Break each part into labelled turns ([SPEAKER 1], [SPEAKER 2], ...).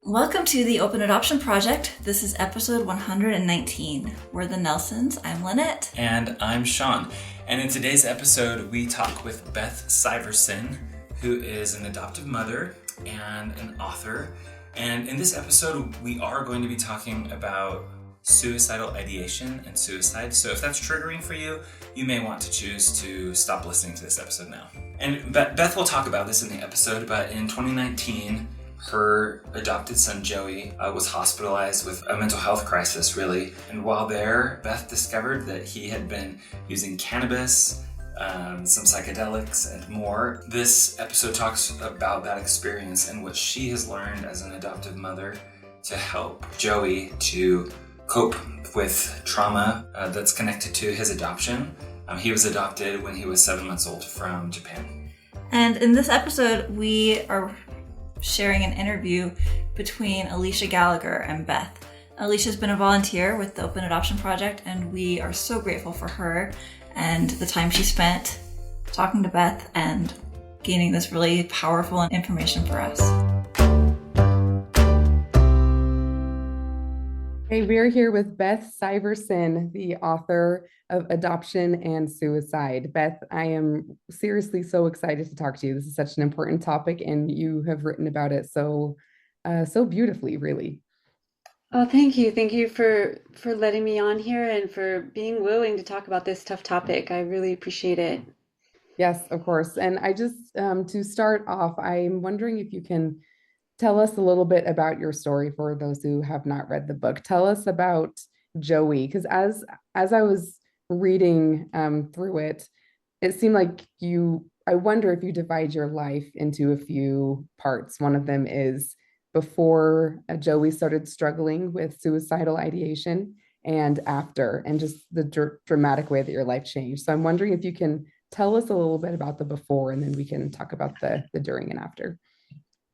[SPEAKER 1] Welcome to the Open Adoption Project. This is episode 119. We're the Nelsons. I'm Lynette.
[SPEAKER 2] And I'm Sean. And in today's episode, we talk with Beth Syverson, who is an adoptive mother and an author. And in this episode, we are going to be talking about suicidal ideation and suicide. So if that's triggering for you, you may want to choose to stop listening to this episode now. And Beth will talk about this in the episode, but in 2019, her adopted son, Joey, was hospitalized with a mental health crisis, really. And while there, Beth discovered that he had been using cannabis, some psychedelics, and more. This episode talks about that experience and what she has learned as an adoptive mother to help Joey to cope with trauma that's connected to his adoption. He was adopted when he was 7 months old from Japan.
[SPEAKER 1] And in this episode, we are sharing an interview between Alicia Gallagher and Beth. Alicia's been a volunteer with the Open Adoption Project, and we are so grateful for her and the time she spent talking to Beth and gaining this really powerful information for us.
[SPEAKER 3] Hey, we're here with Beth Syverson, the author of Adoption and Suicide. Beth, I am seriously so excited to talk to you. This is such an important topic, and you have written about it so beautifully, really.
[SPEAKER 4] Oh, thank you. Thank you for letting me on here and for being willing to talk about this tough topic. I really appreciate it.
[SPEAKER 3] Yes, of course. And I just, to start off, I'm wondering if you can tell us a little bit about your story for those who have not read the book. Tell us about Joey, because as I was reading through it, it seemed like I wonder if you divide your life into a few parts. One of them is before Joey started struggling with suicidal ideation and after, and just the dramatic way that your life changed. So I'm wondering if you can tell us a little bit about the before, and then we can talk about the during and after.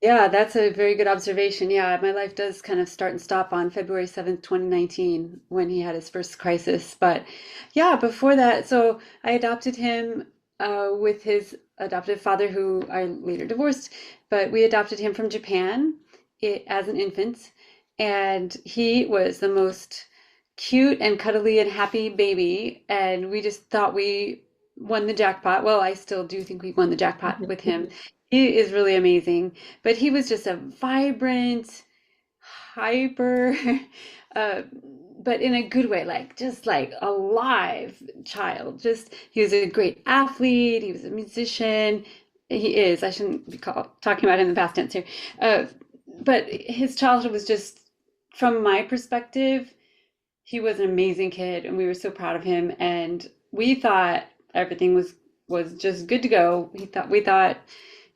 [SPEAKER 4] Yeah, that's a very good observation. Yeah, my life does kind of start and stop on February 7th, 2019, when he had his first crisis. But yeah, before that, so I adopted him with his adoptive father, who I later divorced, but we adopted him from Japan as an infant. And he was the most cute and cuddly and happy baby. And we just thought we won the jackpot. Well, I still do think we won the jackpot with him. He is really amazing, but he was just a vibrant, hyper, but in a good way, just like alive child. He was a great athlete. He was a musician. He is. I shouldn't be talking about him in the past tense here. But his childhood was just, from my perspective, he was an amazing kid, and we were so proud of him. And we thought everything was just good to go. We thought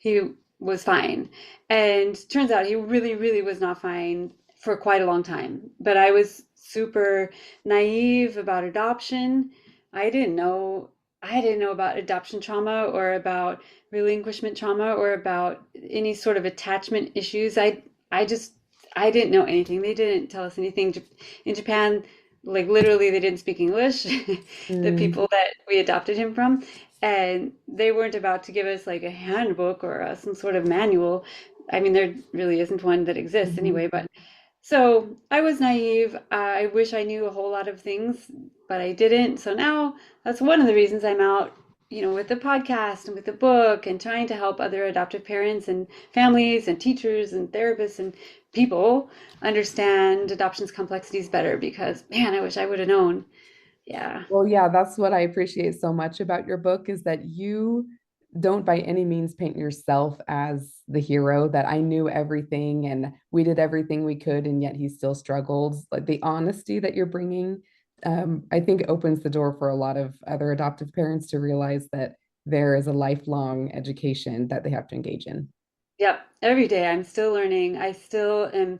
[SPEAKER 4] he was fine. And turns out he really, really was not fine for quite a long time. But I was super naive about adoption. I didn't know about adoption trauma or about relinquishment trauma or about any sort of attachment issues. I didn't know anything. They didn't tell us anything. In Japan, literally, they didn't speak English, the people that we adopted him from. And they weren't about to give us a handbook or some sort of manual. I mean, there really isn't one that exists anyway. But so I was naive. I wish I knew a whole lot of things, but I didn't. So now that's one of the reasons I'm out, with the podcast and with the book and trying to help other adoptive parents and families and teachers and therapists and people understand adoption's complexities better, because, man, I wish I would have known. Yeah.
[SPEAKER 3] Well, yeah, that's what I appreciate so much about your book, is that you don't by any means paint yourself as the hero, that I knew everything and we did everything we could, and yet he still struggled. Like, the honesty that you're bringing, I think opens the door for a lot of other adoptive parents to realize that there is a lifelong education that they have to engage in.
[SPEAKER 4] Yep. Every day I'm still learning. I still am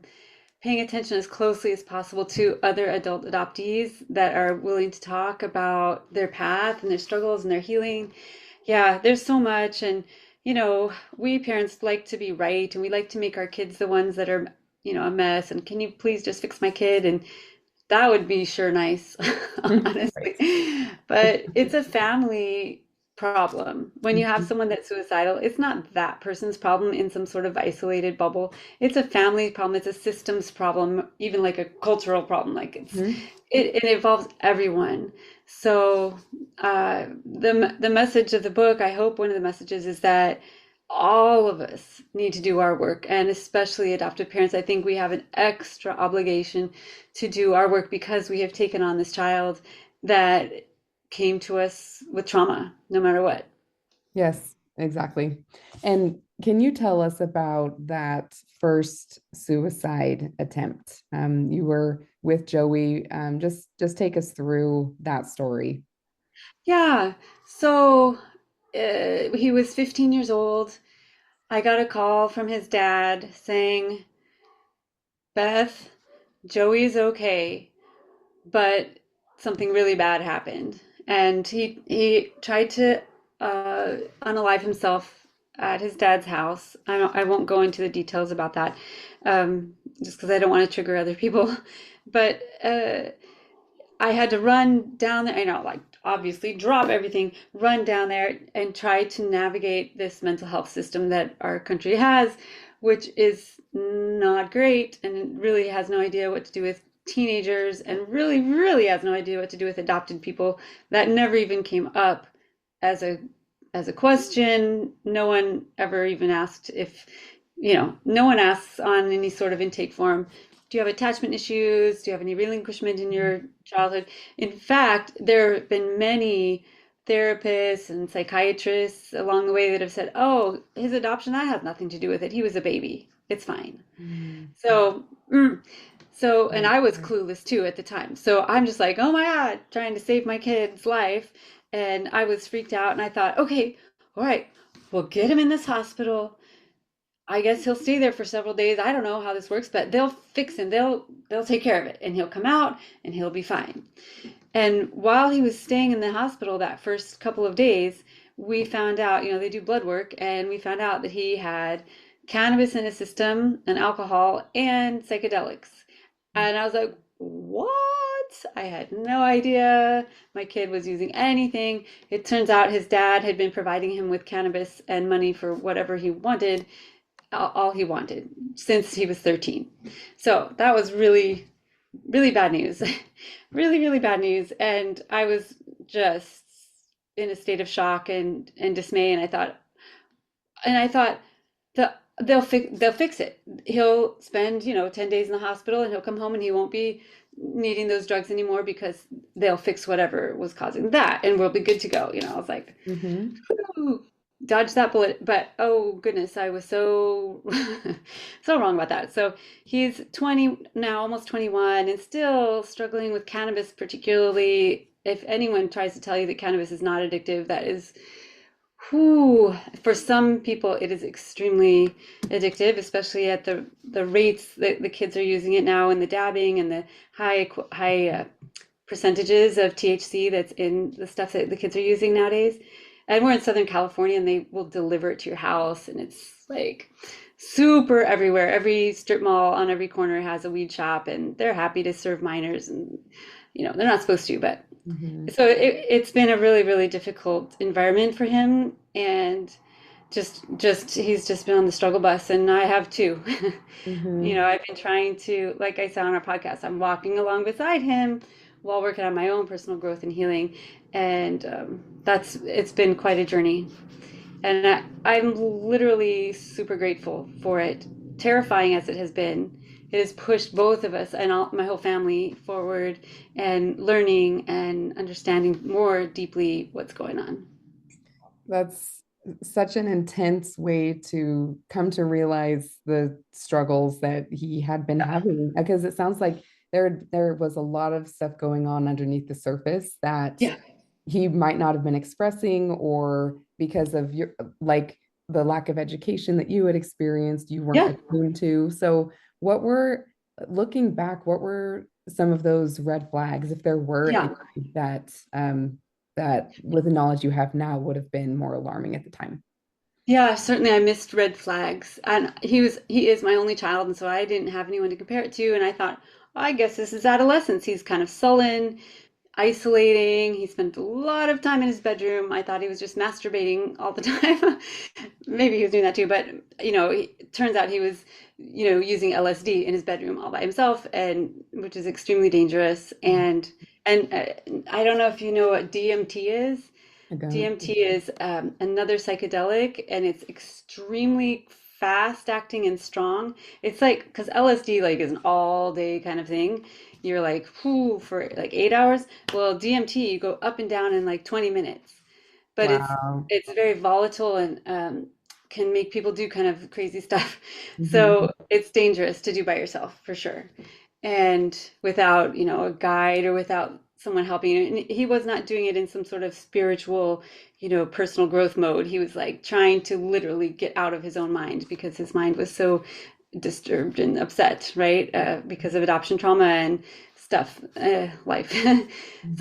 [SPEAKER 4] paying attention as closely as possible to other adult adoptees that are willing to talk about their path and their struggles and their healing. Yeah, there's so much. And, we parents like to be right, and we like to make our kids the ones that are, a mess. And can you please just fix my kid? And that would be sure nice, honestly. But it's a family problem. When you have
[SPEAKER 3] Mhm.
[SPEAKER 4] someone that's suicidal, it's not that person's problem in some sort of isolated bubble. It's a family problem, it's a systems problem, even like a cultural problem. Like
[SPEAKER 3] Mhm.
[SPEAKER 4] it involves everyone. So the message of the book, I hope one of the messages is that all of us need to do our work, and especially adoptive parents. I think we have an extra obligation to do our work because we have taken on this child that came to us with trauma, no matter what.
[SPEAKER 3] Yes, exactly. And can you tell us about that first suicide attempt? You were with Joey. Just take us through that story.
[SPEAKER 4] Yeah. So he was 15 years old. I got a call from his dad saying, Beth, Joey's okay, but something really bad happened. And he tried to unalive himself at his dad's house. I won't go into the details about that, just because I don't want to trigger other people. But I had to run down there, like obviously drop everything, run down there and try to navigate this mental health system that our country has, which is not great and really has no idea what to do with teenagers and really, really has no idea what to do with adopted people. That never even came up as a question. No one ever even asked if, no one asks on any sort of intake form, do you have attachment issues? Do you have any relinquishment in your childhood? In fact, there have been many therapists and psychiatrists along the way that have said, oh, his adoption, that has nothing to do with it. He was a baby. It's fine.
[SPEAKER 3] Mm.
[SPEAKER 4] So, and
[SPEAKER 3] Right,
[SPEAKER 4] I was
[SPEAKER 3] right.
[SPEAKER 4] clueless too at the time. So I'm just like, oh my God, trying to save my kid's life. And I was freaked out and I thought, okay, all right, we'll get him in this hospital. I guess he'll stay there for several days. I don't know how this works, but they'll fix him. They'll take care of it and he'll come out and he'll be fine. And while he was staying in the hospital that first couple of days, we found out, they do blood work, and we found out that he had cannabis in his system and alcohol and psychedelics. And I was like, what? I had no idea my kid was using anything. It turns out his dad had been providing him with cannabis and money for whatever he wanted, all he wanted since he was 13. So that was really, really bad news. Really, really bad news. And I was just in a state of shock and dismay. And I thought they'll fix it. He'll spend, 10 days in the hospital and he'll come home and he won't be needing those drugs anymore because they'll fix whatever was causing that and we'll be good to go. I was like,
[SPEAKER 3] Mhm.
[SPEAKER 4] ooh, dodge that bullet. But oh goodness, I was so so wrong about that. So he's 20 now, almost 21, and still struggling with cannabis, particularly. If anyone tries to tell you that cannabis is not addictive, that is, whew, for some people it is extremely addictive, especially at the rates that the kids are using it now, and the dabbing and the high percentages of THC that's in the stuff that the kids are using nowadays. And we're in Southern California and they will deliver it to your house and it's like super everywhere. Every strip mall on every corner has a weed shop and they're happy to serve minors, and they're not supposed to, but
[SPEAKER 3] Mhm.
[SPEAKER 4] so it's been a really, really difficult environment for him, and just he's just been on the struggle bus, and I have too.
[SPEAKER 3] Mhm.
[SPEAKER 4] I've been trying to, like I said on our podcast, I'm walking along beside him while working on my own personal growth and healing, and it's been quite a journey, and I'm literally super grateful for it. Terrifying as it has been, it has pushed both of us and my whole family forward and learning and understanding more deeply what's going on.
[SPEAKER 3] That's such an intense way to come to realize the struggles that he had been having, because it sounds like there was a lot of stuff going on underneath the surface that
[SPEAKER 4] Yeah.
[SPEAKER 3] he might not have been expressing, or because of your, like, the lack of education that you had experienced, you weren't
[SPEAKER 4] Yeah.
[SPEAKER 3] attuned to. So what were, looking back, what were some of those red flags, if there were any,
[SPEAKER 4] Yeah.
[SPEAKER 3] that that with the knowledge you have now would have been more alarming at the time?
[SPEAKER 4] Yeah, certainly I missed red flags. And he is my only child, and so I didn't have anyone to compare it to. And I thought, I guess this is adolescence. He's kind of sullen. isolating. He spent a lot of time in his bedroom. I thought he was just masturbating all the time. Maybe he was doing that too, but it turns out he was, using LSD in his bedroom all by himself, and which is extremely dangerous. And I don't know if you know what DMT is.
[SPEAKER 3] I don't.
[SPEAKER 4] DMT is another psychedelic, and it's extremely fast acting and strong. It's like, because LSD like is an all day kind of thing. You're like, whoo, for like 8 hours. Well, DMT, you go up and down in like 20 minutes, but
[SPEAKER 3] Wow.
[SPEAKER 4] it's very volatile and can make people do kind of crazy stuff.
[SPEAKER 3] Mhm.
[SPEAKER 4] So it's dangerous to do by yourself for sure, and without a guide or without someone helping you. And he was not doing it in some sort of spiritual, personal growth mode. He was like trying to literally get out of his own mind because his mind was so disturbed and upset, right? Because of adoption trauma and stuff, life.
[SPEAKER 3] Mhm.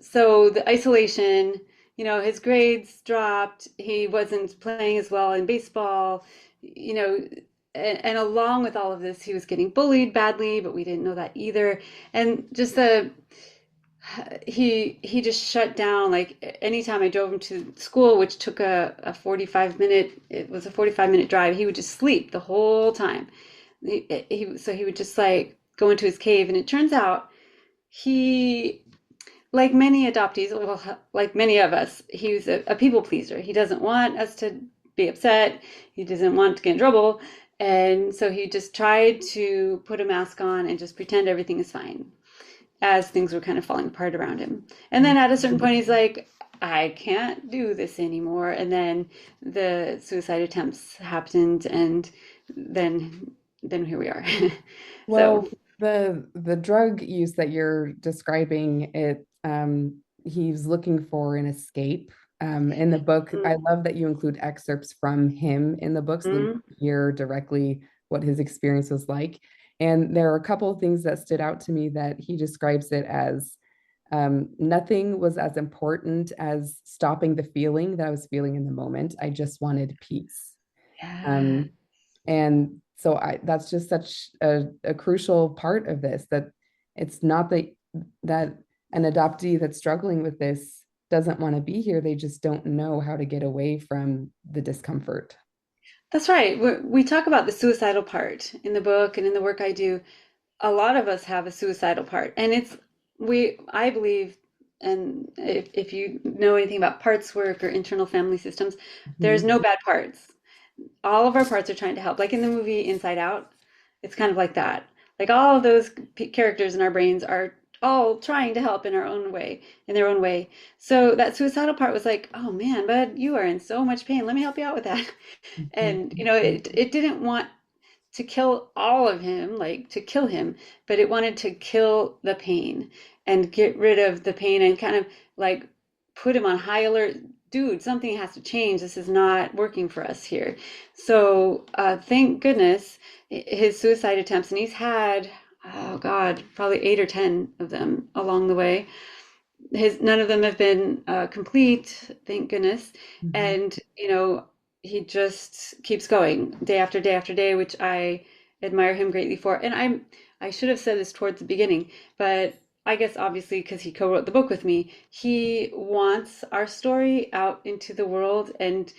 [SPEAKER 4] So the isolation, his grades dropped. He wasn't playing as well in baseball, you know, and along with all of this, he was getting bullied badly, but we didn't know that either. And just he just shut down. Like anytime I drove him to school, which took a 45 minute, it was a 45-minute drive, he would just sleep the whole time. So he would just like go into his cave, and it turns out he, like many adoptees, well, like many of us, he was a people pleaser. He doesn't want us to be upset. He doesn't want to get in trouble. And so he just tried to put a mask on and just pretend everything is fine as things were kind of falling apart around him. And then at a certain point, he's like, I can't do this anymore. And then the suicide attempts happened, and then then here we are. So
[SPEAKER 3] Well, the drug use that you're describing, he's looking for an escape. In the book, I
[SPEAKER 4] mm,
[SPEAKER 3] love that you include excerpts from him in the book so that we
[SPEAKER 4] mm,
[SPEAKER 3] can hear directly what his experience was like. And there are a couple of things that stood out to me that he describes it as nothing was as important as stopping the feeling that I was feeling in the moment. I just wanted peace.
[SPEAKER 4] yeah.
[SPEAKER 3] Um, and so that's just such a crucial part of this, that it's not that an adoptee that's struggling with this doesn't want to be here. They just don't know how to get away from the discomfort.
[SPEAKER 4] That's right. We talk about the suicidal part in the book and in the work I do. A lot of us have a suicidal part, and I believe, and if you know anything about parts work or internal family systems, there's
[SPEAKER 3] Mhm.
[SPEAKER 4] no bad parts. All of our parts are trying to help. Like in the movie Inside Out, it's kind of like that. Like all of those characters in our brains are all trying to help in our own way, in their own way. So that suicidal part was like, oh man, bud, you are in so much pain. Let me help you out with that.
[SPEAKER 3] Mhm.
[SPEAKER 4] And it didn't want to kill all of him, like to kill him, but it wanted to kill the pain and get rid of the pain and kind of like put him on high alert. Dude, something has to change. This is not working for us here. So thank goodness his suicide attempts, and he's had, oh God, probably 8 or 10 of them along the way. None of them have been complete, thank goodness.
[SPEAKER 3] Mhm.
[SPEAKER 4] And he just keeps going day after day after day, which I admire him greatly for. And I should have said this towards the beginning, but I guess obviously because he co-wrote the book with me, he wants our story out into the world. And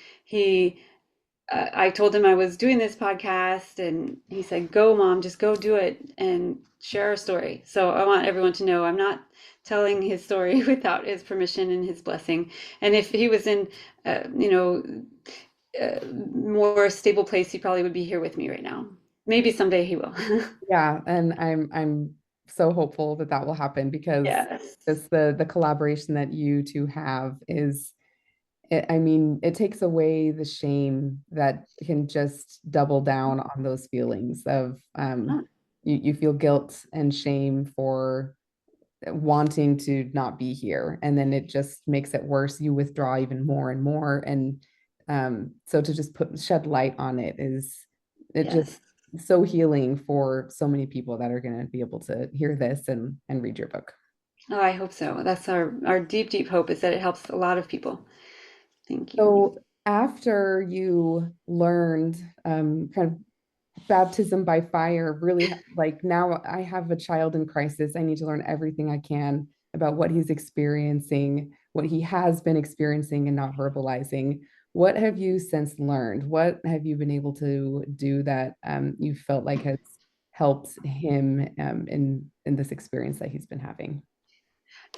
[SPEAKER 4] I told him I was doing this podcast, and he said, "Go, mom, just go do it and share our story." So I want everyone to know I'm not telling his story without his permission and his blessing. And if he was in, more stable place, he probably would be here with me right now. Maybe someday he will.
[SPEAKER 3] Yeah, and I'm so hopeful that that will happen because
[SPEAKER 4] Yes.
[SPEAKER 3] just the collaboration that you two have is I mean, it takes away the shame that can just double down on those feelings of you feel guilt and shame for wanting to not be here, and then it just makes it worse. You withdraw even more and more, and so to just shed light on it is it just
[SPEAKER 4] Yes.
[SPEAKER 3] so healing for so many people that are going to be able to hear this and read your book.
[SPEAKER 4] Oh, I hope so. That's our deep, deep hope, is that it helps a lot of people. Thank you.
[SPEAKER 3] So after you learned kind of baptism by fire, really like now I have a child in crisis. I need to learn everything I can about what he's experiencing, what he has been experiencing and not verbalizing. What have you since learned? What have you been able to do that you felt like has helped him in this experience that he's been having?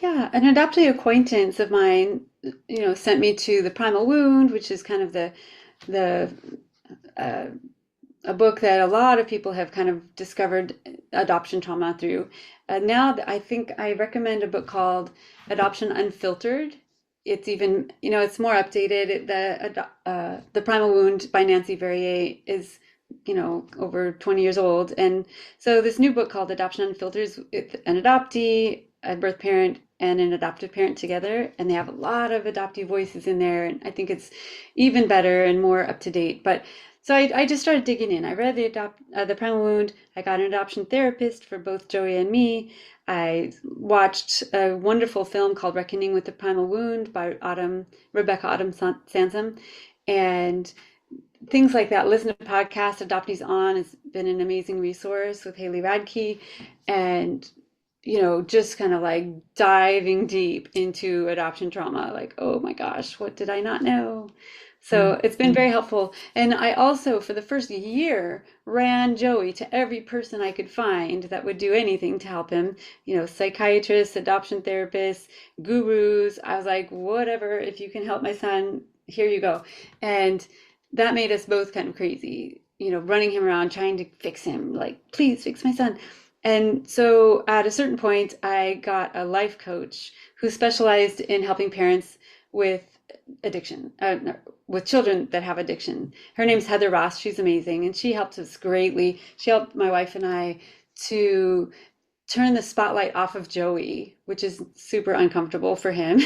[SPEAKER 4] Yeah, an adopted acquaintance of mine, sent me to The Primal Wound, which is kind of the uh, a book that a lot of people have kind of discovered adoption trauma through. Now I think I recommend a book called Adoption Unfiltered. It's even, it's more updated. The Primal Wound by Nancy Verrier is, over 20 years old. And so this new book called Adoption Unfiltered is with an adoptee, a birth parent, and an adoptive parent together. And they have a lot of adoptee voices in there. And I think it's even better and more up to date. But so I just started digging in. I read the Primal Wound. I got an adoption therapist for both Joey and me. I watched a wonderful film called Reckoning with the Primal Wound by Rebecca Autumn Sansom, and things like that. Listen to podcasts. Adoptees On has been an amazing resource with Haley Radke, and just kind of like diving deep into adoption trauma. Like, oh my gosh, what did I not know? So it's been very helpful. And I also, for the first year, ran Joey to every person I could find that would do anything to help him, psychiatrists, adoption therapists, gurus. I was like, whatever, if you can help my son, here you go. And that made us both kind of crazy, running him around, trying to fix him, like, please fix my son. And so at a certain point, I got a life coach who specialized in helping parents with addiction, with children that have addiction. Her name's Heather Ross. She's amazing. And she helped us greatly. She helped my wife and I to turn the spotlight off of Joey, which is super uncomfortable for him,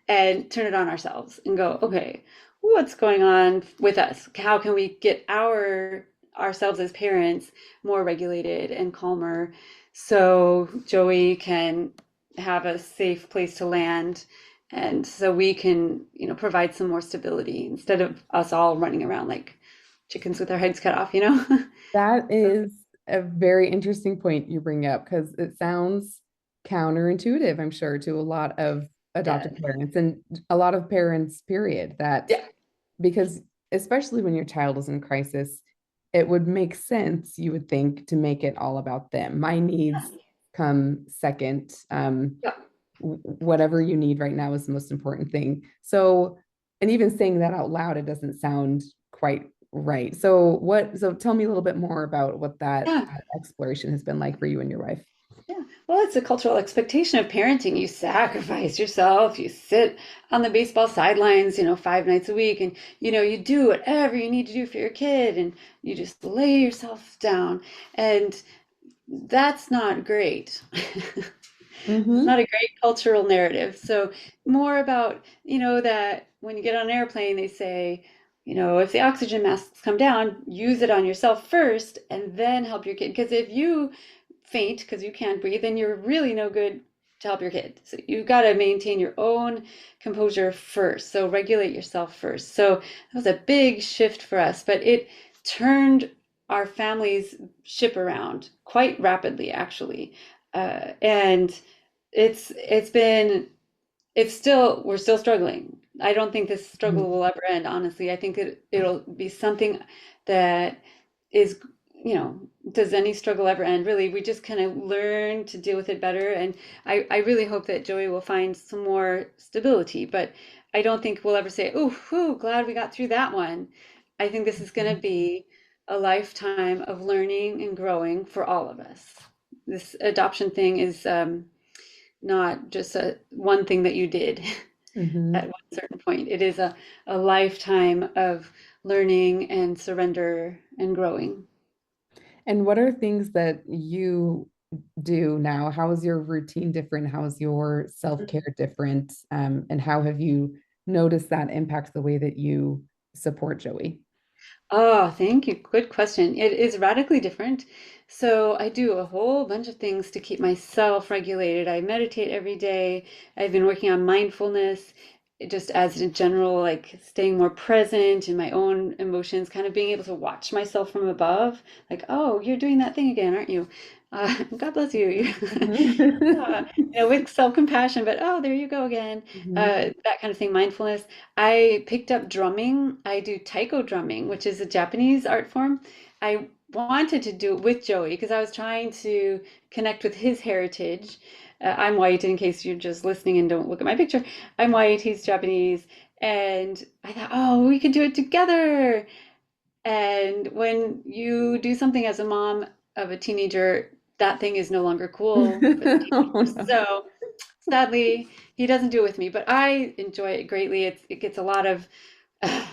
[SPEAKER 4] and turn it on ourselves and go, okay, what's going on with us? How can we get ourselves as parents more regulated and calmer so Joey can have a safe place to land, and so we can, provide some more stability instead of us all running around like chickens with our heads cut off,
[SPEAKER 3] That is a very interesting point you bring up because it sounds counterintuitive, I'm sure, to a lot of
[SPEAKER 4] Yeah.
[SPEAKER 3] adoptive parents and a lot of parents, period, that
[SPEAKER 4] Yeah.
[SPEAKER 3] because especially when your child is in crisis, it would make sense, you would think, to make it all about them. My needs come second.
[SPEAKER 4] Yeah.
[SPEAKER 3] Whatever you need right now is the most important thing. So, and even saying that out loud, it doesn't sound quite right. So tell me a little bit more about what that
[SPEAKER 4] Yeah.
[SPEAKER 3] exploration has been like for you and your wife.
[SPEAKER 4] Yeah. Well, it's a cultural expectation of parenting. You sacrifice yourself, you sit on the baseball sidelines, 5 nights a week, and you do whatever you need to do for your kid, and you just lay yourself down. And that's not great. It's not a great cultural narrative. So more about, that when you get on an airplane, they say, if the oxygen masks come down, use it on yourself first and then help your kid. Because if you faint because you can't breathe, then you're really no good to help your kid. So you've got to maintain your own composure first. So regulate yourself first. So that was a big shift for us, but it turned our family's ship around quite rapidly, actually. And we're still struggling. I don't think this struggle will ever end, honestly. I think it'll be something that is, does any struggle ever end? Really, we just kind of learn to deal with it better. And I really hope that Joey will find some more stability, but I don't think we'll ever say, oh, whew, glad we got through that one. I think this is going to be a lifetime of learning and growing for all of us. This adoption thing is not just one thing that you did at one certain point. It is a lifetime of learning and surrender and growing.
[SPEAKER 3] And what are things that you do now? How is your routine different? How is your self-care different? And how have you noticed that impacts the way that you support Joey?
[SPEAKER 4] Oh, thank you. Good question. It is radically different. So I do a whole bunch of things to keep myself regulated. I meditate every day. I've been working on mindfulness. just as a general, like staying more present in my own emotions, kind of being able to watch myself from above, like, oh, you're doing that thing again, aren't you? God bless you.
[SPEAKER 3] Mhm.
[SPEAKER 4] With self-compassion, but oh, there you go again.
[SPEAKER 3] Mhm.
[SPEAKER 4] That kind of thing, mindfulness. I picked up drumming. I do taiko drumming, which is a Japanese art form. I wanted to do it with Joey because I was trying to connect with his heritage. I'm white, in case you're just listening and don't look at my picture. I'm white, he's Japanese. And I thought, oh, we could do it together. And when you do something as a mom of a teenager, that thing is no longer cool for the
[SPEAKER 3] Oh,
[SPEAKER 4] teenagers.
[SPEAKER 3] no.
[SPEAKER 4] So sadly, he doesn't do it with me, but I enjoy it greatly. It gets a lot of uh,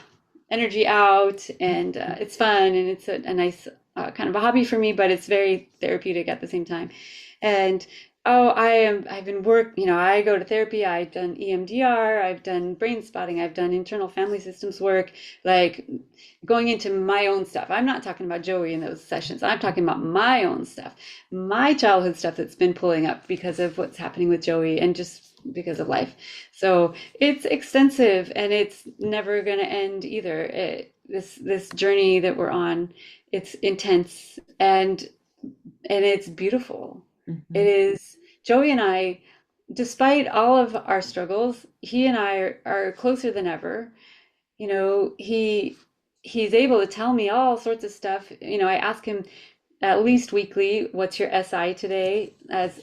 [SPEAKER 4] energy out, and it's fun, and it's a nice kind of a hobby for me, but it's very therapeutic at the same time. And oh, I've been I go to therapy. I've done EMDR, I've done brain spotting, I've done internal family systems work, like going into my own stuff. I'm not talking about Joey in those sessions. I'm talking about my own stuff, my childhood stuff that's been pulling up because of what's happening with Joey and just because of life. So it's extensive and it's never going to end either. This journey that we're on, it's intense and it's beautiful. It
[SPEAKER 3] Mhm.
[SPEAKER 4] is. Joey and I, despite all of our struggles, he and I are closer than ever. He's able to tell me all sorts of stuff. I ask him at least weekly, what's your SI today, as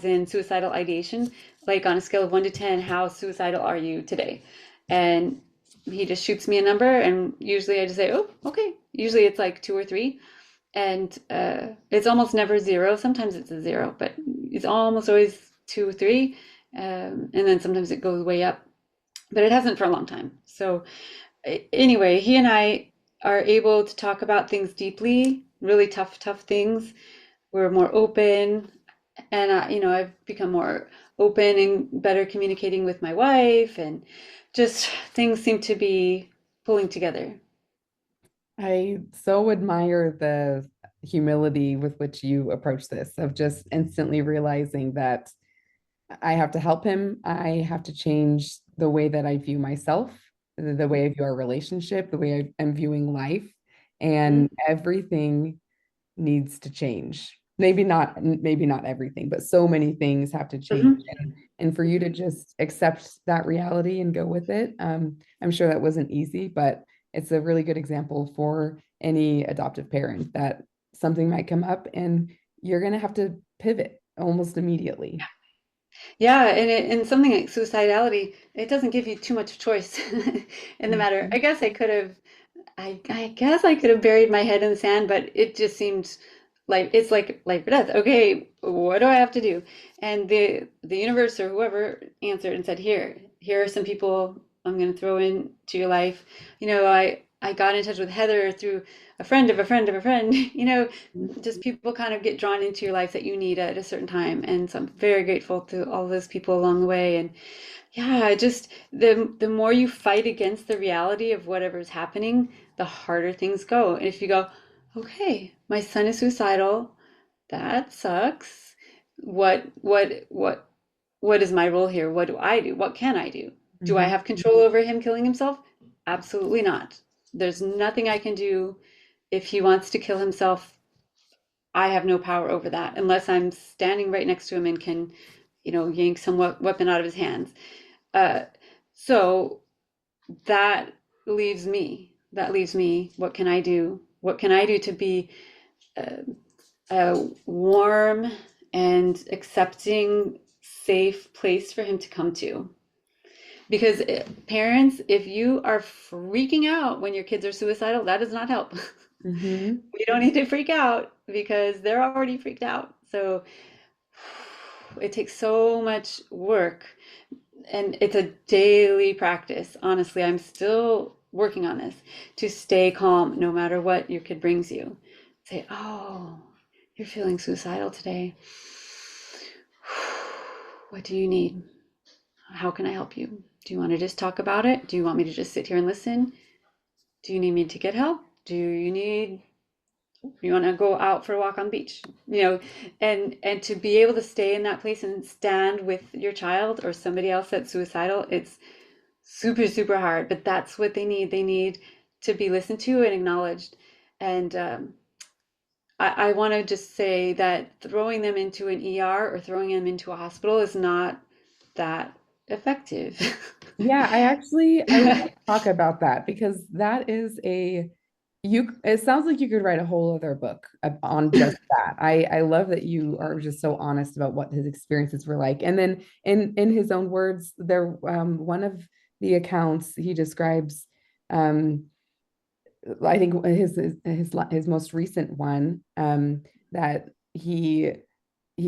[SPEAKER 4] in suicidal ideation, like on a scale of 1 to 10, how suicidal are you today? And he just shoots me a number, and usually I just say, oh, okay. Usually it's like 2 or 3, and it's almost never zero. Sometimes it's a zero, but it's almost always 2 or 3, and then sometimes it goes way up. But it hasn't for a long time. So anyway, he and I are able to talk about things deeply, really tough things. We're more open, and I've become more open and better communicating with my wife, and just things seem to be pulling together.
[SPEAKER 3] I so admire the humility with which you approach this, of just instantly realizing that I have to help him. I have to change the way that I view myself, the way I view our relationship, the way I'm viewing life,
[SPEAKER 4] Mhm.
[SPEAKER 3] and everything needs to change. Maybe not everything, but so many things have to change.
[SPEAKER 4] Mhm.
[SPEAKER 3] And for you to just accept that reality and go with it, I'm sure that wasn't easy, but it's a really good example for any adoptive parent that something might come up and you're going to have to pivot almost immediately.
[SPEAKER 4] Yeah, and something like suicidality, it doesn't give you too much choice in the matter.
[SPEAKER 3] Mhm.
[SPEAKER 4] I guess I could have buried my head in the sand, but it just seemed like it's like life or death. Okay, what do I have to do? And the universe or whoever answered and said, here are some people I'm going to throw into your life. I got in touch with Heather through a friend of a friend of a friend. Just people kind of get drawn into your life that you need at a certain time. And so I'm very grateful to all those people along the way. And yeah, just the more you fight against the reality of whatever's happening, the harder things go. And if you go, okay, my son is suicidal, that sucks. What is my role here? What do I do? What can I do? Do I
[SPEAKER 3] Mhm.
[SPEAKER 4] have control over him killing himself? Absolutely not. There's nothing I can do if he wants to kill himself. I have no power over that unless I'm standing right next to him and can, yank some weapon out of his hands. Uh, so that leaves me. That leaves me. What can I do? What can I do to be a, a warm and accepting, safe place for him to come to? Because parents, if you are freaking out when your kids are suicidal, that does not help.
[SPEAKER 3] Mhm.
[SPEAKER 4] We don't need to freak out because they're already freaked out. So it takes so much work and it's a daily practice. Honestly, I'm still working on this to stay calm no matter what your kid brings you. Say, oh, you're feeling suicidal today. What do you need? How can I help you? Do you want to just talk about it? Do you want me to just sit here and listen? Do you need me to get help? You want to go out for a walk on the beach? And to be able to stay in that place and stand with your child or somebody else that's suicidal, super, super hard, but that's what they need. They need to be listened to and acknowledged. And I want to just say that throwing them into an ER or throwing them into a hospital is not that effective.
[SPEAKER 3] Yeah, I want to talk about that because that is it sounds like you could write a whole other book on just that. I love that you are just so honest about what his experiences were like. And then in his own words, there one of the accounts he describes, um I think his most recent one, that he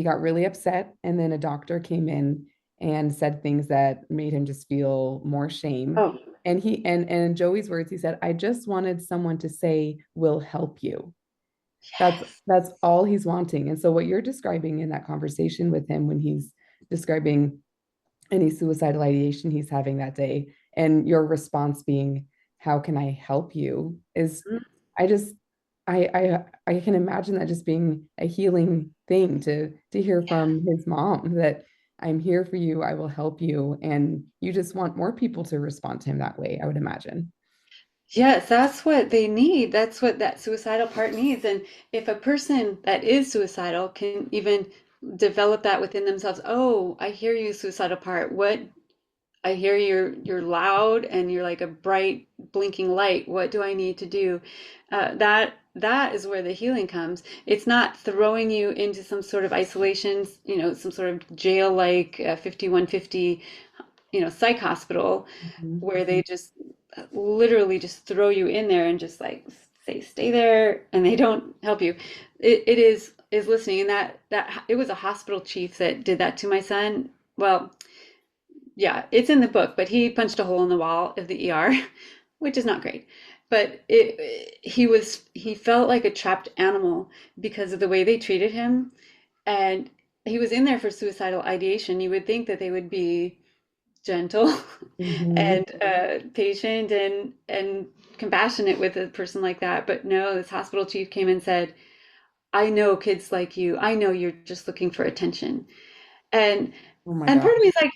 [SPEAKER 3] got really upset, and then a doctor came in and said things that made him just feel more shame.
[SPEAKER 4] Oh,
[SPEAKER 3] And and in Joey's words, he said, "I just wanted someone to say, 'We'll help you.'"
[SPEAKER 4] yes.
[SPEAKER 3] That's all he's wanting. And so what you're describing in that conversation with him when he's describing any suicidal ideation he's having that day, and your response being, "How can I help you?" is, I just I can imagine that just being a healing thing to hear from his mom, that I'm here for you, I will help you, and you just want more people to respond to him that way, I would imagine.
[SPEAKER 4] Yes, that's what they need. That's what that suicidal part needs. And if a person that is suicidal can even develop that within themselves, oh, I hear you, suicidal part. What I hear you're loud and you're like a bright blinking light. What do I need to do? That is where the healing comes. It's not throwing you into some sort of isolation, some sort of jail like 5150, psych hospital
[SPEAKER 3] Mhm.
[SPEAKER 4] where they just literally just throw you in there and just like say stay there and they don't help you. It is listening, and that it was a hospital chief that did that to my son. Well, yeah, it's in the book, but he punched a hole in the wall of the ER, which is not great. But he felt like a trapped animal because of the way they treated him, and he was in there for suicidal ideation. You would think that they would be gentle
[SPEAKER 3] Mhm.
[SPEAKER 4] and patient and compassionate with a person like that, but no, this hospital chief came and said, "I know kids like you. I know you're just looking for attention." And
[SPEAKER 3] Oh my
[SPEAKER 4] and part of me
[SPEAKER 3] gosh.
[SPEAKER 4] is like,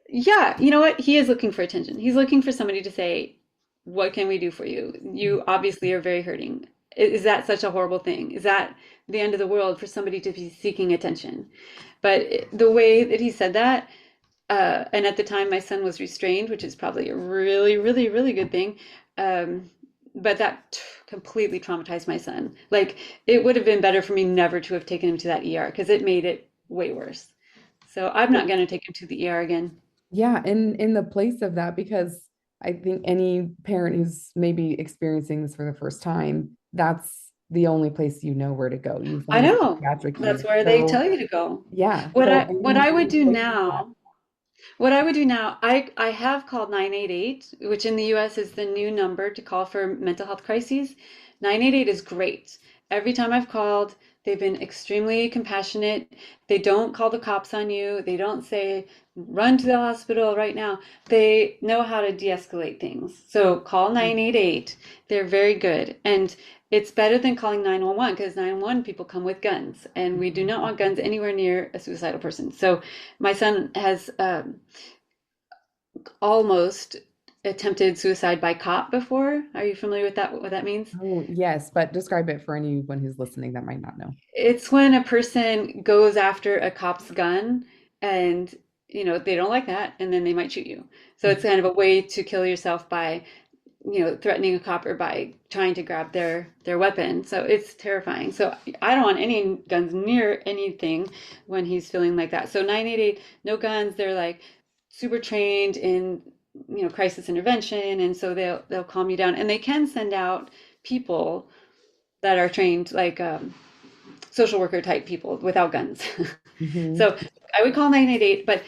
[SPEAKER 4] yeah, you know what? He is looking for attention. He's looking for somebody to say, "What can we do for you? You obviously are very hurting." Is that such a horrible thing? Is that the end of the world for somebody to be seeking attention? But the way that he said that, and at the time my son was restrained, which is probably a really, really, really good thing. Um, but that completely traumatized my son. Like it would have been better for me never to have taken him to that ER because it made it way worse. So I'm not going to take him to the ER again.
[SPEAKER 3] Yeah, in the place of that, because I think any parent who's maybe experiencing this for the first time, that's the only place you know where to go. You
[SPEAKER 4] I
[SPEAKER 3] find a
[SPEAKER 4] know.
[SPEAKER 3] psychiatric
[SPEAKER 4] That's
[SPEAKER 3] unit.
[SPEAKER 4] where they tell
[SPEAKER 3] So
[SPEAKER 4] you to go.
[SPEAKER 3] yeah,
[SPEAKER 4] What
[SPEAKER 3] so
[SPEAKER 4] I what I would
[SPEAKER 3] any
[SPEAKER 4] do
[SPEAKER 3] place like that.
[SPEAKER 4] now, what I would do now, I have called 988, which in the US is the new number to call for mental health crises. 988 is great. Every time I've called, they've been extremely compassionate. They don't call the cops on you. They don't say, run to the hospital right now. They know how to de-escalate things. So call 988. They're very good. And it's better than calling 911 because 911 people come with guns, and we do not want guns anywhere near a suicidal person. So my son has almost attempted suicide by cop before. Are you familiar with that? What that means?
[SPEAKER 3] Oh, yes, but describe it for anyone who's listening that might not know.
[SPEAKER 4] It's when a person goes after a cop's gun and they don't like that and then they might shoot you. So it's kind of a way to kill yourself by threatening a cop or by trying to grab their weapon. So it's terrifying. So I don't want any guns near anything when he's feeling like that. So 988, no guns. They're like super trained in crisis intervention, and so they'll calm you down, and they can send out people that are trained like social worker type people without guns.
[SPEAKER 3] Mhm.
[SPEAKER 4] So I would call 988, but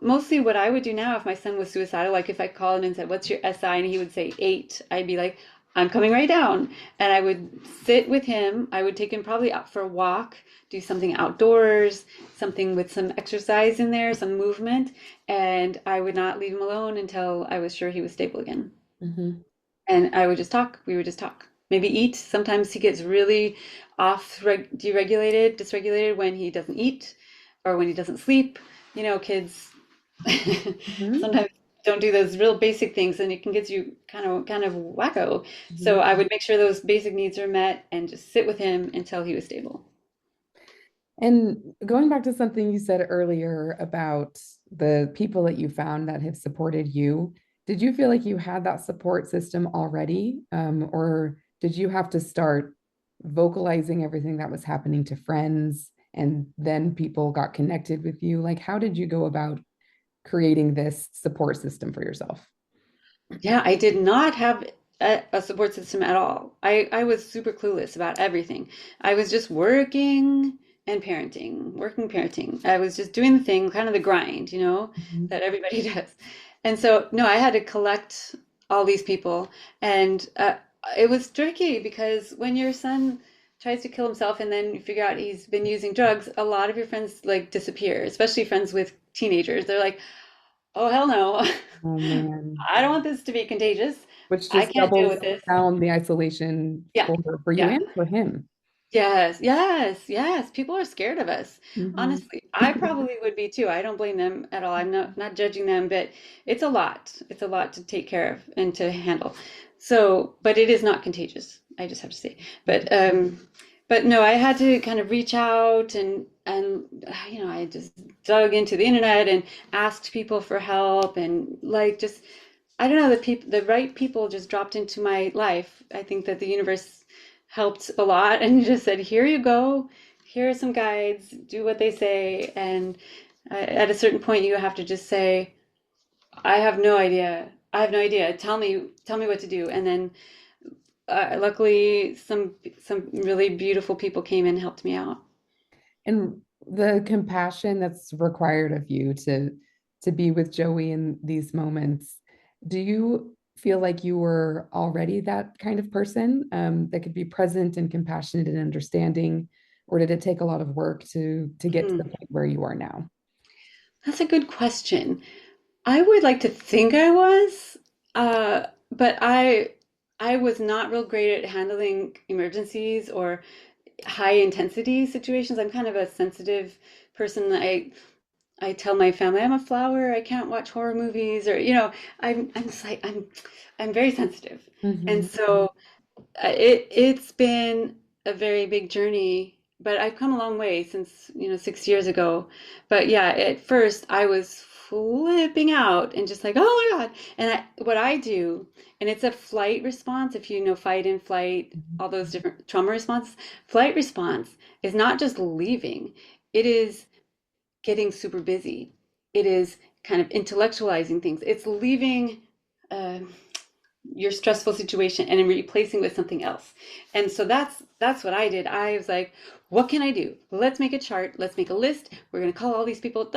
[SPEAKER 4] mostly what I would do now if my son was suicidal, like if I called him and said, "What's your SI?" and he would say 8, I'd be like, "I'm coming right down." And I would sit with him. I would take him probably out for a walk, do something outdoors, something with some exercise in there, some movement, and I would not leave him alone until I was sure he was stable again.
[SPEAKER 3] Mhm.
[SPEAKER 4] And I would just talk. We would just talk. Maybe eat. Sometimes he gets really deregulated, dysregulated when he doesn't eat or when he doesn't sleep. Kids
[SPEAKER 3] Mhm.
[SPEAKER 4] sometimes don't do those real basic things, and it can get you kind of wacko. So
[SPEAKER 3] Mhm.
[SPEAKER 4] I would make sure those basic needs are met and just sit with him until he was stable.
[SPEAKER 3] And going back to something you said earlier about the people that you found that have supported you, did you feel like you had that support system already? Or did you have to start vocalizing everything that was happening to friends and then people got connected with you? Like, how did you go about creating this support system for yourself?
[SPEAKER 4] Yeah, I did not have a support system at all. I was super clueless about everything. I was just working and parenting, working, parenting. I was just doing the thing, kind of the grind,
[SPEAKER 3] Mhm.
[SPEAKER 4] that everybody does. And so, no, I had to collect all these people. And it was tricky because when your son tries to kill himself and then you figure out he's been using drugs, a lot of your friends like disappear, especially friends with teenagers. They're like, oh, hell no.
[SPEAKER 3] Oh man.
[SPEAKER 4] I don't want this to be contagious.
[SPEAKER 3] Which
[SPEAKER 4] I
[SPEAKER 3] just
[SPEAKER 4] can't deal
[SPEAKER 3] doubles
[SPEAKER 4] with this.
[SPEAKER 3] down the isolation
[SPEAKER 4] Yeah,
[SPEAKER 3] for you
[SPEAKER 4] yeah.
[SPEAKER 3] and for him.
[SPEAKER 4] Yes, yes, yes. People are scared of us.
[SPEAKER 3] Mhm.
[SPEAKER 4] Honestly, I probably would be too. I don't blame them at all. I'm not judging them, but it's a lot. It's a lot to take care of and to handle. So, but it is not contagious. I just have to say. But no, I had to kind of reach out and I just dug into the internet and asked people for help and like just I don't know, the right people just dropped into my life. I think that the universe helped a lot and just said, "Here you go. Here are some guides. Do what they say." And at a certain point, you have to just say, "I have no idea. I have no idea. Tell me what to do." And then, luckily, some really beautiful people came and helped me out.
[SPEAKER 3] And the compassion that's required of you to be with Joey in these moments, do you feel like you were already that kind of person that could be present and compassionate and understanding, or did it take a lot of work to get to the
[SPEAKER 4] Hmm.
[SPEAKER 3] point where you are now?
[SPEAKER 4] That's a good question. I would like to think I was, but I was not real great at handling emergencies or high intensity situations. I'm kind of a sensitive person. I tell my family I'm a flower. I can't watch horror movies, or I'm just like I'm very sensitive, and
[SPEAKER 3] Mhm.
[SPEAKER 4] so it's been a very big journey, but I've come a long way since, 6 years ago. But yeah, at first I was flipping out and just like, oh my God. And what I do, and it's a flight response, if you know fight and flight, all those different trauma responses, flight response is not just leaving, it is getting super busy. It is kind of intellectualizing things. It's leaving uh, your stressful situation and then replacing with something else. And so that's what I did. I was like, what can I do? Let's make a chart. Let's make a list. We're going to call all these people.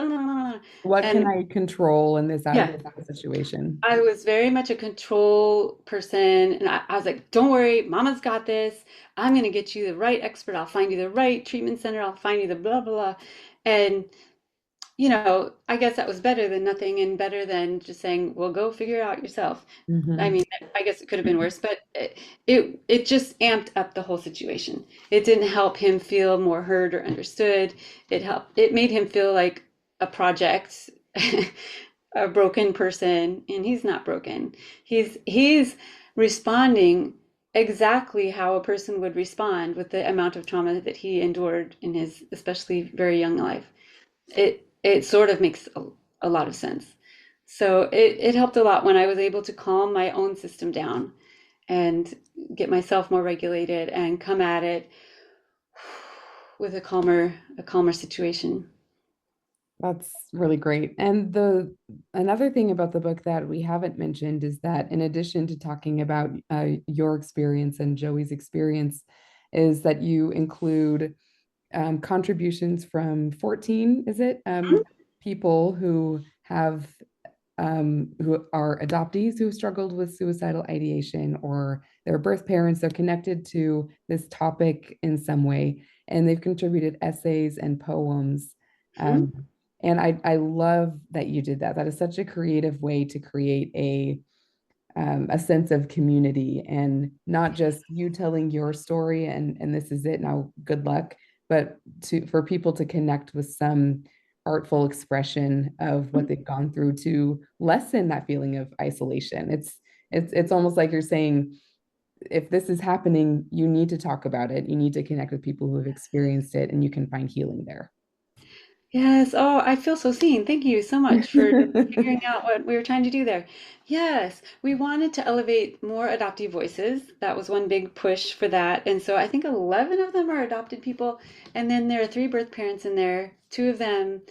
[SPEAKER 3] What can
[SPEAKER 4] And
[SPEAKER 3] I control in
[SPEAKER 4] yeah,
[SPEAKER 3] this situation?
[SPEAKER 4] I was very much a control person. And I was like, don't worry, mama's got this. I'm going to get you the right expert. I'll find you the right treatment center. I'll find you the blah, blah, blah. And I guess that was better than nothing and better than just saying, well, go figure it out yourself. I
[SPEAKER 3] Mhm.
[SPEAKER 4] mean, I guess it could have been worse, but it just amped up the whole situation. It didn't help him feel more heard or understood. It made him feel like a project, a broken person, and he's not broken. He's responding exactly how a person would respond with the amount of trauma that he endured in his especially very young life. It sort of makes a lot of sense. So it helped a lot when I was able to calm my own system down and get myself more regulated and come at it with a calmer situation.
[SPEAKER 3] That's really great. And the another thing about the book that we haven't mentioned is that in addition to talking about your experience and Joey's experience, is that you include contributions from 14, is it? People who are adoptees who have struggled with suicidal ideation or their birth parents. They're connected to this topic in some way, and they've contributed essays and poems.
[SPEAKER 4] Mhm.
[SPEAKER 3] Um, and I love that you did that. That is such a creative way to create a sense of community and not just you telling your story and this is it now, good luck, but for people to connect with some artful expression of what they've gone through to lessen that feeling of isolation. It's almost like you're saying, if this is happening, you need to talk about it. You need to connect with people who have experienced it, and you can find healing there.
[SPEAKER 4] Yes. Oh, I feel so seen. Thank you so much for figuring out what we were trying to do there. Yes, we wanted to elevate more adoptee voices. That was one big push for that. And so I think 11 of them are adopted people. And then there are three birth parents in there. Two of them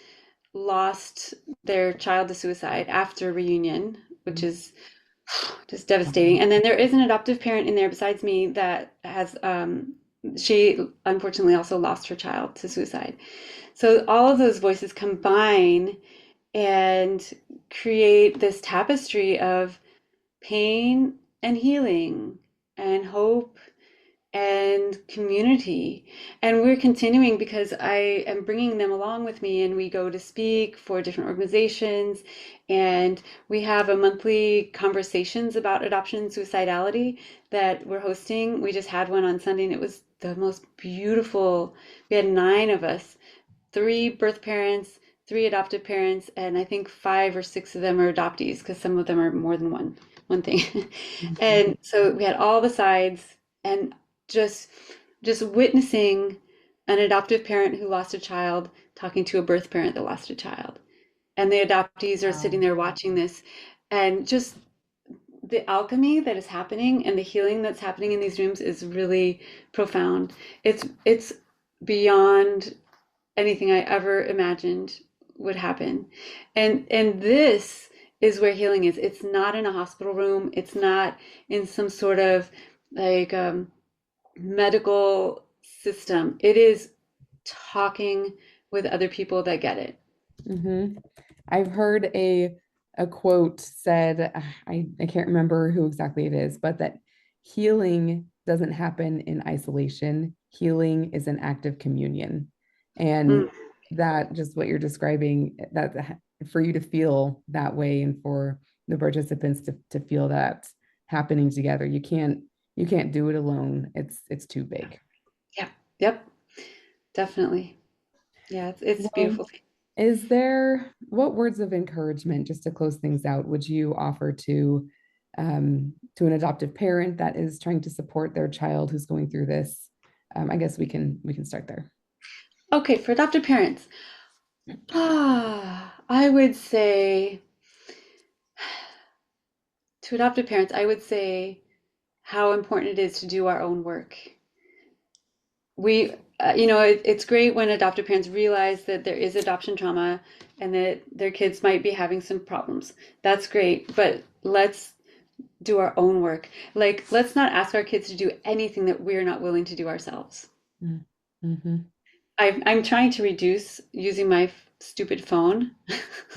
[SPEAKER 4] lost their child to suicide after reunion, which is just devastating. And then there is an adoptive parent in there besides me that has, she unfortunately also lost her child to suicide. So all of those voices combine and create this tapestry of pain and healing and hope and community. And we're continuing because I am bringing them along with me, and we go to speak for different organizations, and we have a monthly conversations about adoption and suicidality that we're hosting. We just had one on Sunday, and it was the most beautiful. We had 9 of us, 3 birth parents, 3 adoptive parents, and I think 5 or 6 of them are adoptees because some of them are more than one thing. And so we had all the sides, and just just witnessing an adoptive parent who lost a child talking to a birth parent that lost a child. And the adoptees are sitting
[SPEAKER 3] Wow.
[SPEAKER 4] there watching this, and just the alchemy that is happening and the healing that's happening in these rooms is really profound. It's beyond anything I ever imagined would happen. And this is where healing is. It's not in a hospital room. It's not in some sort of like medical system. It is talking with other people that get it.
[SPEAKER 3] Hmm. I've heard a quote said, I can't remember who exactly it is, but that healing doesn't happen in isolation. Healing is an act of communion. And
[SPEAKER 4] Mm.
[SPEAKER 3] that just what you're describing, that for you to feel that way and for the participants to feel that happening together, you can't do it alone. It's too big.
[SPEAKER 4] Yeah. Yep. Definitely. Yeah. It's a
[SPEAKER 3] Well,
[SPEAKER 4] beautiful thing.
[SPEAKER 3] what words of encouragement, just to close things out, would you offer to an adoptive parent that is trying to support their child who's going through this? I guess we can start there.
[SPEAKER 4] Okay. For adoptive parents, I would say to adoptive parents, I would say how important it is to do our own work. It's great when adoptive parents realize that there is adoption trauma and that their kids might be having some problems. That's great, but let's do our own work. Like, let's not ask our kids to do anything that we're not willing to do ourselves.
[SPEAKER 3] Mm-hmm.
[SPEAKER 4] I'm trying to reduce using my stupid phone.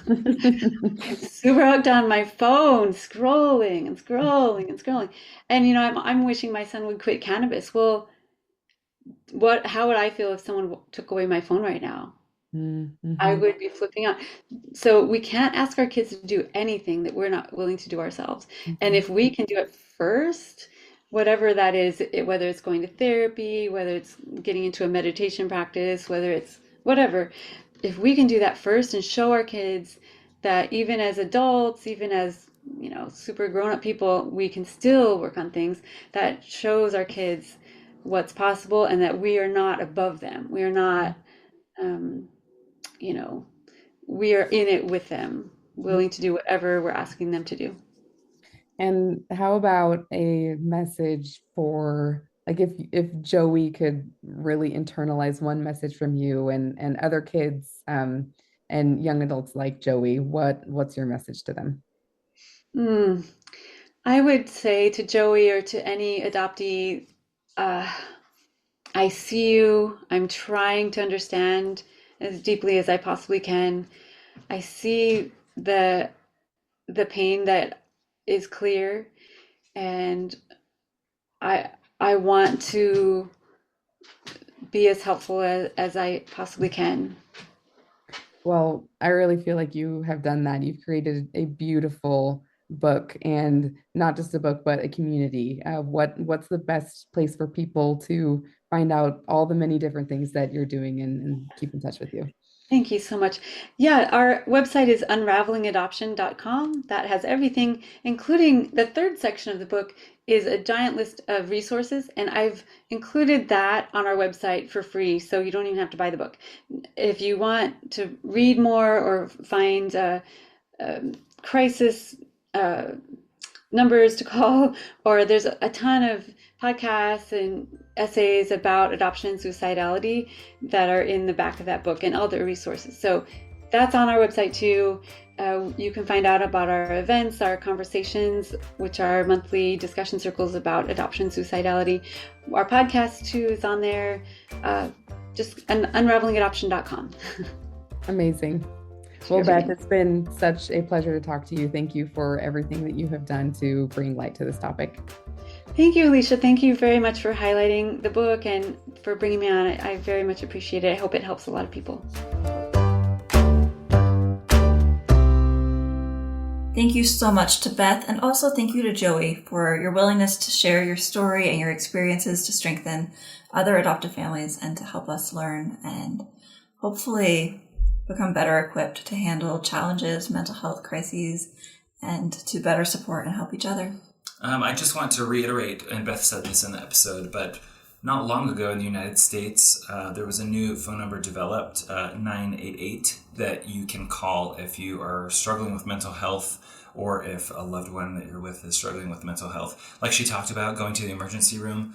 [SPEAKER 4] I'm super hooked on my phone, scrolling and scrolling and scrolling. And I'm wishing my son would quit cannabis. Well, how would I feel if someone took away my phone right now? I
[SPEAKER 3] Mm-hmm.
[SPEAKER 4] would be flipping out. So we can't ask our kids to do anything that we're not willing to do ourselves. And if we can do it first, whatever that is, whether it's going to therapy, whether it's getting into a meditation practice, whether it's whatever, if we can do that first and show our kids that even as adults, even as super grown-up people, we can still work on things, that shows our kids what's possible and that we are not above them. We are not, um, you know, we are in it with them, willing to do whatever we're asking them to do.
[SPEAKER 3] And how about a message for, like, if Joey could really internalize one message from you and other kids and young adults like Joey, what's your message to them?
[SPEAKER 4] Mm. I would say to Joey or to any adoptee, uh, I see you. I'm trying to understand as deeply as I possibly can. I see the pain that is clear, and I I want to be as helpful as I possibly can.
[SPEAKER 3] Well, I really feel like you have done that. You've created a beautiful book, and not just a book, but a community. What's the best place for people to find out all the many different things that you're doing and keep in touch with you?
[SPEAKER 4] Thank you so much. Yeah, our website is unravelingadoption.com. That has everything, including the third section of the book is a giant list of resources, and I've included that on our website for free, so you don't even have to buy the book. If you want to read more or find crisis numbers to call, or there's a ton of podcasts and essays about adoption and suicidality that are in the back of that book and other resources. So that's on our website too. You can find out about our events, our conversations, which are monthly discussion circles about adoption and suicidality. Our podcast too is on there. Just unravelingadoption.com.
[SPEAKER 3] Amazing. Well, Beth, it's been such a pleasure to talk to you. Thank you for everything that you have done to bring light to this topic.
[SPEAKER 4] Thank you, Alicia. Thank you very much for highlighting the book and for bringing me on. I very much appreciate it. I hope it helps a lot of people.
[SPEAKER 1] Thank you so much to Beth, and also thank you to Joey for your willingness to share your story and your experiences to strengthen other adoptive families and to help us learn and hopefully become better equipped to handle challenges, mental health crises, and to better support and help each other.
[SPEAKER 2] I just want to reiterate, and Beth said this in the episode, but not long ago in the United States, there was a new phone number developed, 988, that you can call if you are struggling with mental health or if a loved one that you're with is struggling with mental health. Like she talked about, going to the emergency room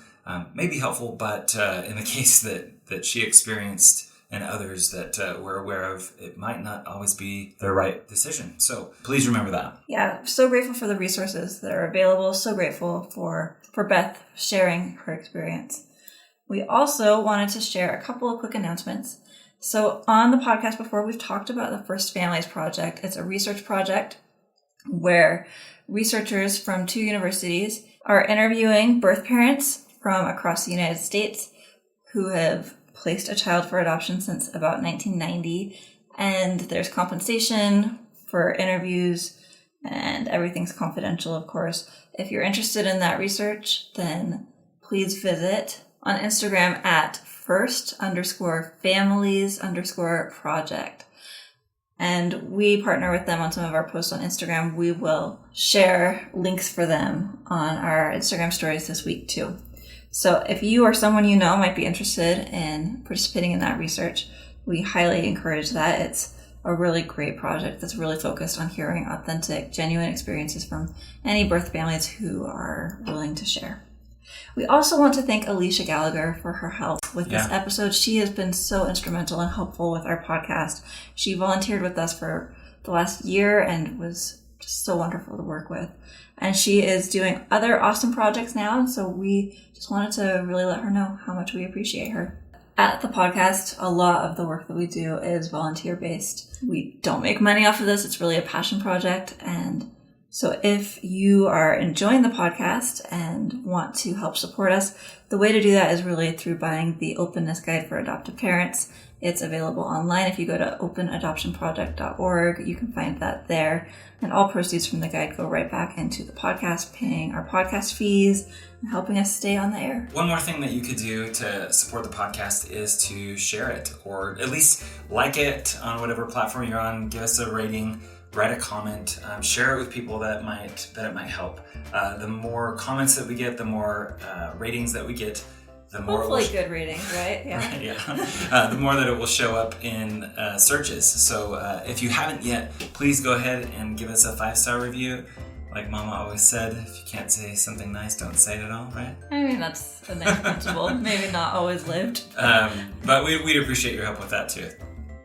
[SPEAKER 2] may be helpful, but in the case that she experienced and others that we're aware of, it might not always be the right decision. So please remember that.
[SPEAKER 1] Yeah, so grateful for the resources that are available. So grateful for Beth sharing her experience. We also wanted to share a couple of quick announcements. So on the podcast before, we've talked about the First Families Project. It's a research project where researchers from 2 universities are interviewing birth parents from across the United States who have placed a child for adoption since about 1990. And there's compensation for interviews and everything's confidential, of course. If you're interested in that research, then please visit on Instagram at first_families_project. And we partner with them on some of our posts on Instagram. We will share links for them on our Instagram stories this week too. So if you or someone you know might be interested in participating in that research, we highly encourage that. It's a really great project that's really focused on hearing authentic, genuine experiences from any birth families who are willing to share. We also want to thank Alicia Gallagher for her help with this episode. She has been so instrumental and helpful with our podcast. She volunteered with us for the last year and was just so wonderful to work with. And she is doing other awesome projects now, and so we just wanted to really let her know how much we appreciate her. At the podcast, a lot of the work that we do is volunteer-based. We don't make money off of this. It's really a passion project, and so if you are enjoying the podcast and want to help support us, the way to do that is really through buying the Openness Guide for Adoptive Parents. It's available online. If you go to openadoptionproject.org, you can find that there. And all proceeds from the guide go right back into the podcast, paying our podcast fees and helping us stay on the air.
[SPEAKER 2] One more thing that you could do to support the podcast is to share it, or at least like it on whatever platform you're on. Give us a rating, write a comment, share it with people that it might help. The more comments that we get, the more ratings that we get, the more
[SPEAKER 1] hopefully good ratings, right? Yeah.
[SPEAKER 2] Right, yeah. The more that it will show up in searches. So if you haven't yet, please go ahead and give us a 5-star review. Like Mama always said, if you can't say something nice, don't say it at all, right?
[SPEAKER 1] I mean, that's a nice principle. Maybe not always lived.
[SPEAKER 2] But we'd appreciate your help with that too.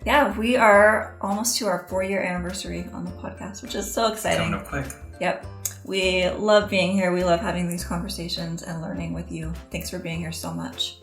[SPEAKER 1] Yeah, we are almost to our 4-year anniversary on the podcast, which is so exciting.
[SPEAKER 2] Coming up quick.
[SPEAKER 1] Yep. We love being here. We love having these conversations and learning with you. Thanks for being here so much.